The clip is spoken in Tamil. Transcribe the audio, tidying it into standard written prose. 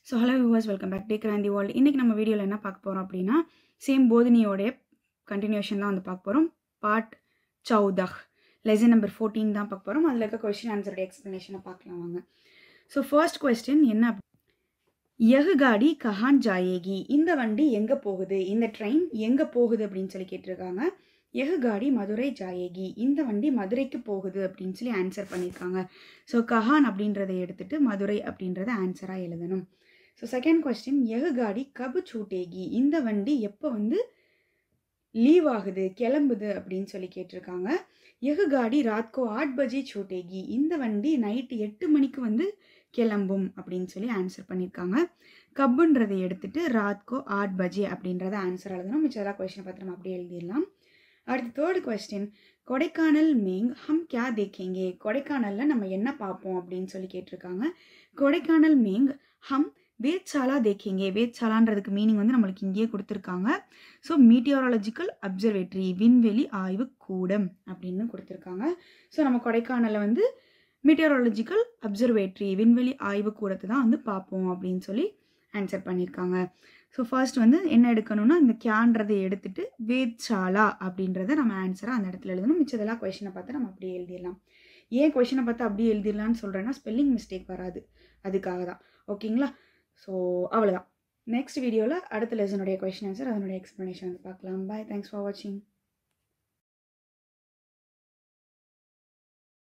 So hello viewers, welcome back take on the world. இன்றைக்கி நம்ம வீடியோவில் என்ன பார்க்க போகிறோம் அப்படின்னா, சேம் போதினியோடைய கண்டினியூஷன் தான் வந்து பார்க்க போகிறோம். பார்ட் 14 லெசன் நம்பர் 14 தான் பார்க்க போகிறோம். அதில் இருக்க கொஸ்டின் ஆன்சருடைய எக்ஸ்ப்ளனேஷனை பார்க்கலாம் வாங்க. ஸோ ஃபர்ஸ்ட் கொஸ்டின் என்ன, யஹ் காடி கஹான் ஜாயேகி, இந்த வண்டி எங்கே போகுது, இந்த ட்ரெயின் எங்கே போகுது அப்படின்னு சொல்லி கேட்டிருக்காங்க. யஹ் காடி மதுரை ஜாயேகி, இந்த வண்டி மதுரைக்கு போகுது அப்படின்னு சொல்லி ஆன்சர் பண்ணியிருக்காங்க. ஸோ கஹான் அப்படின்றத எடுத்துகிட்டு மதுரை அப்படின்றத ஆன்சராக எழுதணும். ஸோ செகண்ட் கொஸ்டின், யஹ் காடி கபு சூட்டேகி, இந்த வண்டி எப்போ வந்து லீவ் ஆகுது, கிளம்புது அப்படின்னு சொல்லி கேட்டிருக்காங்க. யஹ் காடி ராத்கோ 8 பஜே சூட்டேகி, இந்த வண்டி நைட்டு 8 மணிக்கு வந்து கிளம்பும் அப்படின்னு சொல்லி ஆன்சர் பண்ணியிருக்காங்க. கப்புன்றதை எடுத்துட்டு ராத்கோ 8 பஜே அப்படின்றத ஆன்சர் எழுதணும். மிச்சதெல்லாம் கொஸ்டினை பார்த்து நம்ம அப்படியே எழுதிடலாம். அடுத்து தேர்ட் கொஸ்டின், கொடைக்கானல் மேங் ஹம் கியா தேக்கேங்கே, கொடைக்கானலில் நம்ம என்ன பார்ப்போம் அப்படின்னு சொல்லி கேட்டிருக்காங்க. கொடைக்கானல் மேங் ஹம் வேத்சாலா தேக்கேங்கே, வேத்சாலான்றதுக்கு மீனிங் வந்து நம்மளுக்கு இங்கேயே கொடுத்துருக்காங்க. ஸோ மீட்டியோராலஜிக்கல் அப்சர்வேட்டரி, விண்வெளி ஆய்வு கூடம் அப்படின்னு கொடுத்துருக்காங்க. ஸோ நம்ம கொடைக்கானலில் வந்து மீட்டியோராலஜிக்கல் அப்சர்வேட்டரி, விண்வெளி ஆய்வு கூடத்தை தான் வந்து பார்ப்போம் அப்படின்னு சொல்லி ஆன்சர் பண்ணியிருக்காங்க. ஸோ ஃபர்ஸ்ட் வந்து என்ன எடுக்கணும்னா, இந்த கியான்றதை எடுத்துட்டு வேத்சாலா அப்படின்றத நம்ம ஆன்சராக அந்த இடத்துல எழுதணும். மிச்சதெல்லாம் கொஷினை பார்த்து நம்ம அப்படியே எழுதிடலாம். ஏன் கொஷினை பார்த்து அப்படியே எழுதிடலான்னு சொல்கிறேன்னா, ஸ்பெல்லிங் மிஸ்டேக் வராது, அதுக்காக தான். ஓகேங்களா? ஸோ அவ்வளோதான். நெக்ஸ்ட் வீடியோவில் அடுத்த லெசனுடைய கொஷின் ஆன்சர், அதனுடைய எக்ஸ்ப்ளனேஷன் வந்து பார்க்கலாம். பாய், தேங்க்ஸ் ஃபார் வாட்சிங்.